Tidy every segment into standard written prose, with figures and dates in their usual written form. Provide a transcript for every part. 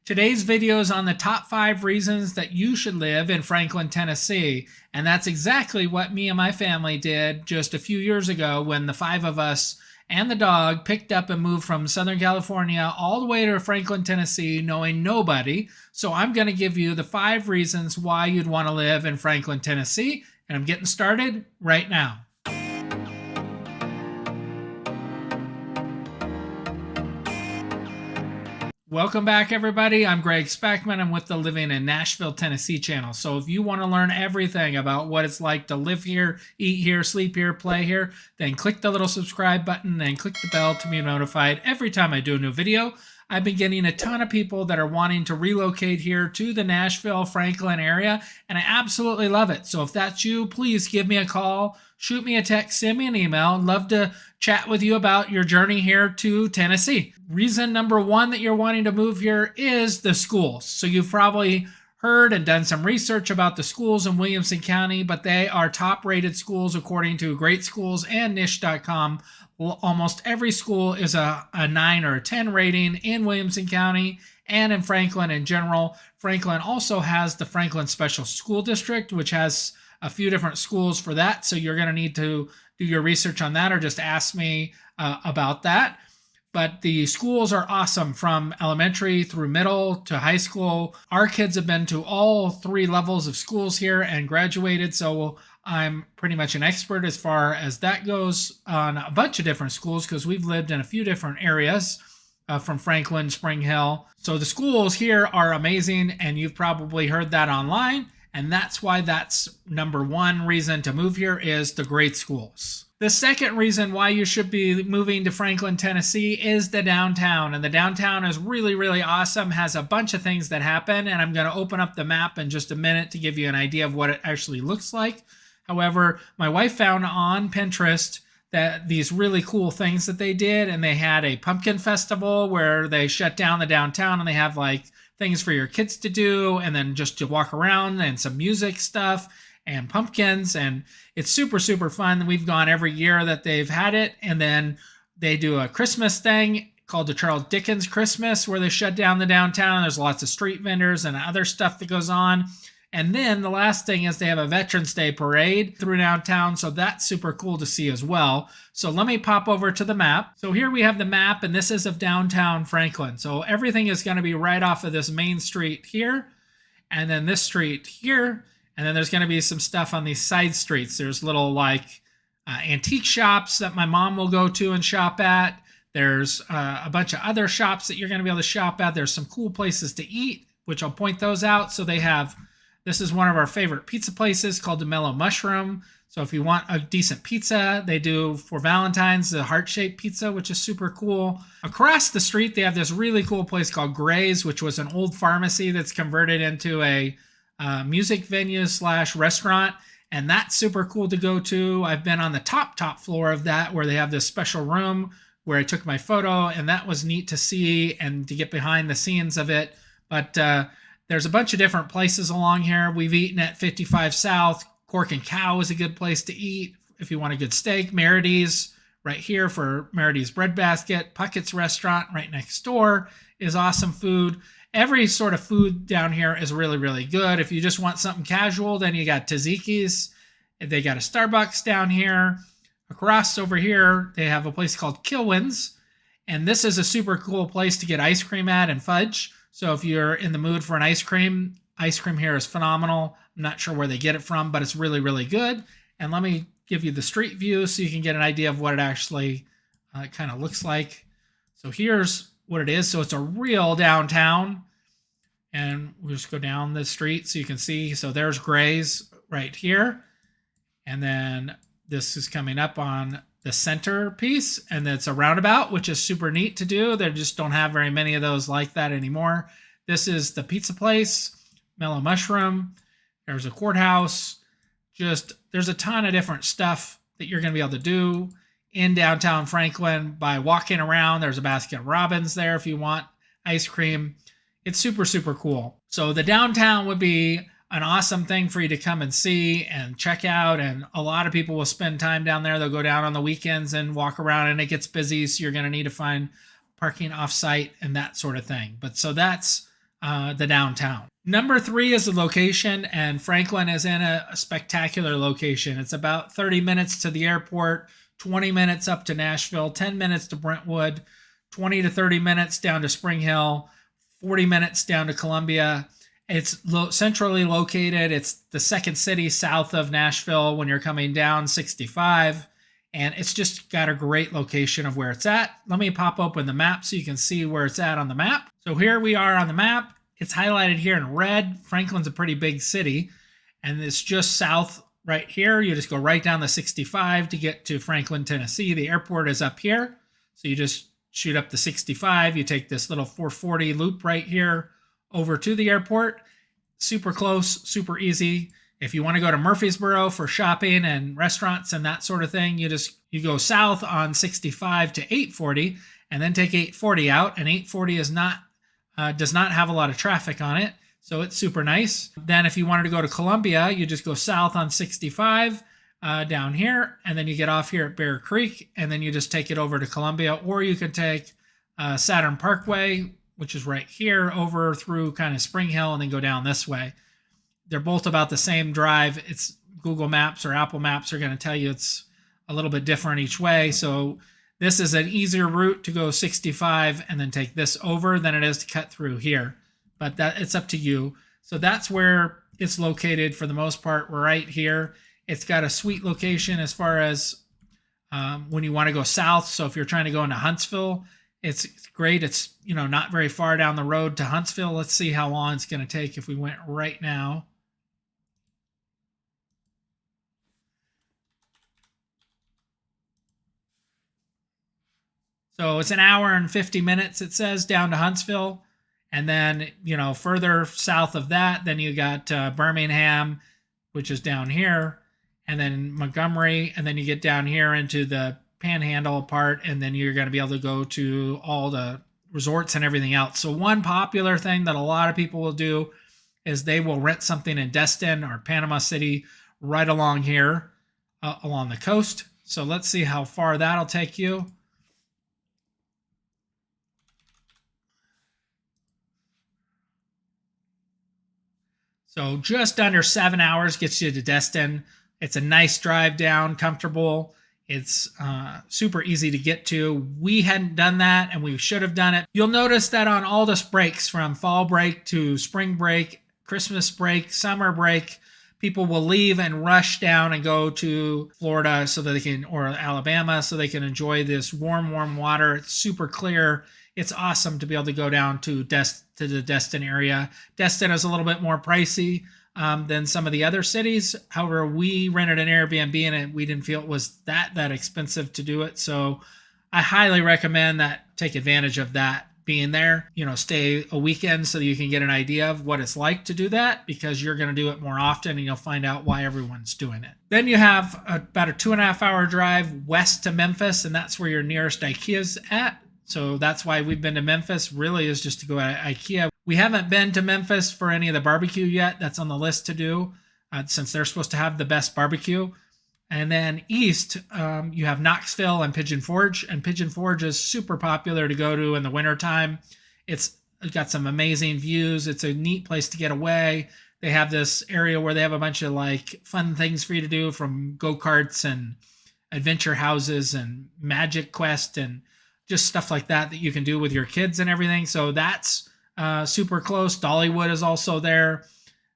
Today's video is on the top 5 reasons that you should live in Franklin, Tennessee. And that's exactly what me and my family did just a few years ago when the 5 of us and the dog picked up and moved from Southern California all the way to Franklin, Tennessee, knowing nobody. So I'm going to give you the 5 reasons why you'd want to live in Franklin, Tennessee. And I'm getting started right now. Welcome back, everybody. I'm Greg Spackman. I'm with the Living in Nashville, Tennessee channel. So if you want to learn everything about what it's like to live here, eat here, sleep here, play here, then click the little subscribe button and click the bell to be notified every time I do a new video. I've been getting a ton of people that are wanting to relocate here to the Nashville, Franklin area, and I absolutely love it. So if that's you, please give me a call, shoot me a text, send me an email. I'd love to chat with you about your journey here to Tennessee. Reason number 1 that you're wanting to move here is the schools. So you've probably heard and done some research about the schools in Williamson County, but they are top rated schools according to Great Schools and niche.com. Almost every school is a 9 or a 10 rating in Williamson County and in Franklin in general. Franklin also has the Franklin Special School District, which has a few different schools for that. So you're going to need to do your research on that or just ask me about that. But the schools are awesome from elementary through middle to high school. Our kids have been to all 3 levels of schools here and graduated. So I'm pretty much an expert as far as that goes on a bunch of different schools because we've lived in a few different areas from Franklin, Spring Hill. So the schools here are amazing, and you've probably heard that online. And that's why that's number 1 reason to move here is the great schools. The second reason why you should be moving to Franklin, Tennessee is the downtown. And the downtown is really, really awesome, has a bunch of things that happen. And I'm going to open up the map in just a minute to give you an idea of what it actually looks like. However, my wife found on Pinterest that these really cool things that they did, and they had a pumpkin festival where they shut down the downtown and they have like things for your kids to do and then just to walk around and some music stuff and pumpkins, and it's super, super fun. We've gone every year that they've had it, and then they do a Christmas thing called the Charles Dickens Christmas where they shut down the downtown. There's lots of street vendors and other stuff that goes on. And then the last thing is they have a Veterans Day parade through downtown, so that's super cool to see as well. So let me pop over to the map. So here we have the map, and this is of downtown Franklin. So everything is going to be right off of this main street here, and then this street here, and then there's going to be some stuff on these side streets. There's little like antique shops that my mom will go to and shop at. There's a bunch of other shops that you're going to be able to shop at. There's some cool places to eat, which I'll point those out. So they have... This is one of our favorite pizza places called the Mellow Mushroom. So if you want a decent pizza, they do for Valentine's the heart-shaped pizza, which is super cool. Across the street, they have this really cool place called Gray's, which was an old pharmacy that's converted into a music venue / restaurant. And that's super cool to go to. I've been on the top floor of that where they have this special room where I took my photo, and that was neat to see and to get behind the scenes of it. But there's a bunch of different places along here. We've eaten at 55 South. Cork and Cow is a good place to eat if you want a good steak. Meridy's right here for Meridy's Breadbasket. Puckett's Restaurant right next door is awesome food. Every sort of food down here is really, really good. If you just want something casual, then you got Tzatziki's. They got a Starbucks down here. Across over here, they have a place called Kilwin's. And this is a super cool place to get ice cream at and fudge. So if you're in the mood for an ice cream here is phenomenal. I'm not sure where they get it from, but it's really, really good. And let me give you the street view so you can get an idea of what it actually kind of looks like. So here's what it is. So it's a real downtown. And we'll just go down the street so you can see. So there's Gray's right here. And then this is coming up on the center piece, and it's a roundabout, which is super neat to do. They just don't have very many of those like that anymore. This is the pizza place, Mellow Mushroom. There's a courthouse. There's a ton of different stuff that you're going to be able to do in downtown Franklin by walking around. There's a Baskin Robbins there if you want ice cream. It's super, super cool. So the downtown would be an awesome thing for you to come and see and check out. And a lot of people will spend time down there. They'll go down on the weekends and walk around, and it gets busy. So you're going to need to find parking off-site and that sort of thing. But so that's the downtown. Number 3 is the location, and Franklin is in a spectacular location. It's about 30 minutes to the airport, 20 minutes up to Nashville, 10 minutes to Brentwood, 20 to 30 minutes down to Spring Hill, 40 minutes down to Columbia. It's centrally located. It's the second city south of Nashville when you're coming down 65. And it's just got a great location of where it's at. Let me pop open the map so you can see where it's at on the map. So here we are on the map. It's highlighted here in red. Franklin's a pretty big city, and it's just south right here. You just go right down the 65 to get to Franklin, Tennessee. The airport is up here. So you just shoot up the 65. You take this little 440 loop right here over to the airport. Super close, super easy. If you want to go to Murfreesboro for shopping and restaurants and that sort of thing, you go south on 65 to 840 and then take 840 out. And 840 does not have a lot of traffic on it, so it's super nice. Then if you wanted to go to Columbia, you just go south on 65 down here, and then you get off here at Bear Creek, and then you just take it over to Columbia, or you could take Saturn Parkway, which is right here, over through kind of Spring Hill, and then go down this way. They're both about the same drive. It's Google Maps or Apple Maps are going to tell you it's a little bit different each way, so this is an easier route to go 65 and then take this over than it is to cut through here. But it's up to you. So that's where it's located for the most part, right here. It's got a sweet location as far as when you want to go south. So if you're trying to go into Huntsville, it's great. It's not very far down the road to Huntsville. Let's see how long it's going to take if we went right now. So it's an hour and 50 minutes, it says, down to Huntsville. And then, further south of that, then you got Birmingham, which is down here, and then Montgomery, and then you get down here into the Panhandle part, and then you're going to be able to go to all the resorts and everything else. So one popular thing that a lot of people will do is they will rent something in Destin or Panama City right along here, along the coast. So let's see how far that'll take you. So just under 7 hours gets you to Destin. It's a nice drive down, comfortable. It's super easy to get to. We hadn't done that, and we should have done it. You'll notice that on all this breaks, from fall break to spring break, Christmas break, summer break, people will leave and rush down and go to Florida so that they can, or Alabama, so they can enjoy this warm water. It's super clear. It's awesome to be able to go down to the Destin area. Destin is a little bit more pricey than some of the other cities. However, we rented an Airbnb and we didn't feel it was that expensive to do it. So I highly recommend that. Take advantage of that being there. Stay a weekend so that you can get an idea of what it's like to do that, because you're going to do it more often and you'll find out why everyone's doing it. Then you have about a 2.5 hour drive west to Memphis, and that's where your nearest IKEA's at. So that's why we've been to Memphis, really, is just to go to IKEA. We haven't been to Memphis for any of the barbecue yet. That's on the list to do, since they're supposed to have the best barbecue. And then east, you have Knoxville and Pigeon Forge. And Pigeon Forge is super popular to go to in the wintertime. It's got some amazing views. It's a neat place to get away. They have this area where they have a bunch of fun things for you to do, from go-karts and adventure houses and Magic Quest and just stuff like that you can do with your kids and everything. So that's super close. Dollywood is also there.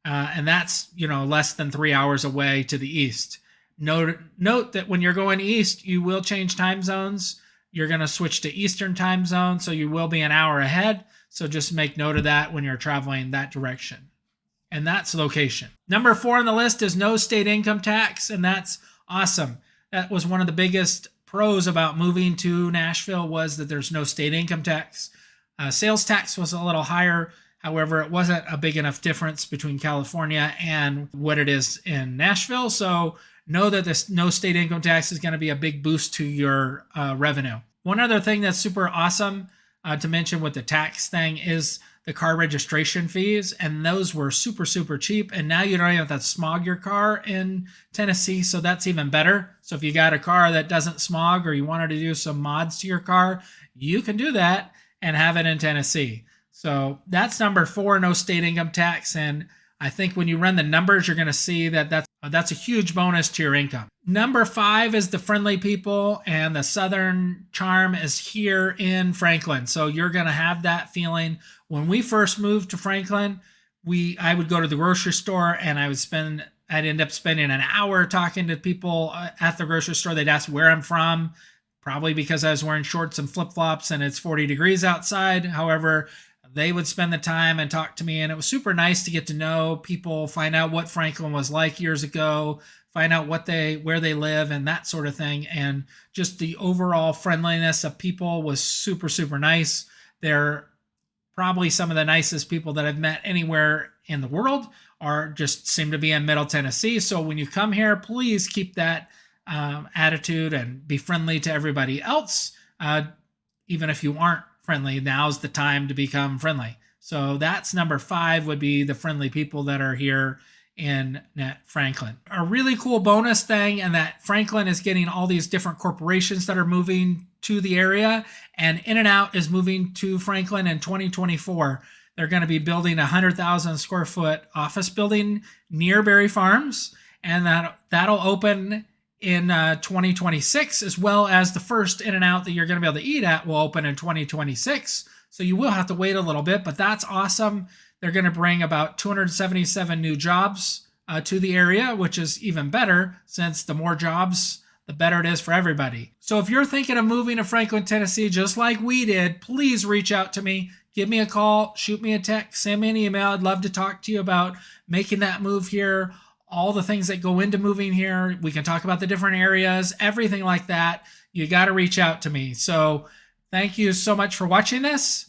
And that's, less than 3 hours away to the east. Note that when you're going east, you will change time zones. You're going to switch to Eastern time zone, so you will be an hour ahead. So just make note of that when you're traveling that direction. And that's location. Number 4 on the list is no state income tax, and that's awesome. That was one of the biggest pros about moving to Nashville, was that there's no state income tax. Sales tax was a little higher. However, it wasn't a big enough difference between California and what it is in Nashville. So know that this no state income tax is going to be a big boost to your revenue. One other thing that's super awesome to mention with the tax thing is the car registration fees, and those were super, super cheap. And now you don't even have to smog your car in Tennessee, so that's even better. So if you got a car that doesn't smog, or you wanted to do some mods to your car, you can do that and have it in Tennessee. So that's number 4, no state income tax. And I think when you run the numbers, you're going to see that that's a huge bonus to your income. Number 5 is the friendly people, and the Southern charm is here in Franklin. So you're going to have that feeling. When we first moved to Franklin, I would go to the grocery store and I'd end up spending an hour talking to people at the grocery store. They'd ask where I'm from, probably because I was wearing shorts and flip-flops and it's 40 degrees outside. However, they would spend the time and talk to me, and it was super nice to get to know people, find out what Franklin was like years ago, find out where they live and that sort of thing. And just the overall friendliness of people was super, super nice. They're probably some of the nicest people that I've met anywhere in the world, just seem to be in Middle Tennessee. So when you come here, please keep that attitude and be friendly to everybody else. Even if you aren't friendly, now's the time to become friendly. So that's number 5, would be the friendly people that are here in Franklin. A really cool bonus thing, and that Franklin is getting all these different corporations that are moving to the area, and In-N-Out is moving to Franklin in 2024. They're going to be building a 100,000 square foot office building near Berry Farms, and that'll open in 2026, as well as the first In-N-Out that you're going to be able to eat at will open in 2026. So you will have to wait a little bit, but that's awesome. They're going to bring about 277 new jobs to the area, which is even better, since the more jobs, the better it is for everybody. So if you're thinking of moving to Franklin, Tennessee, just like we did, please reach out to me. Give me a call, shoot me a text, send me an email. I'd love to talk to you about making that move here, all the things that go into moving here. We can talk about the different areas, everything like that. You got to reach out to me. So thank you so much for watching this.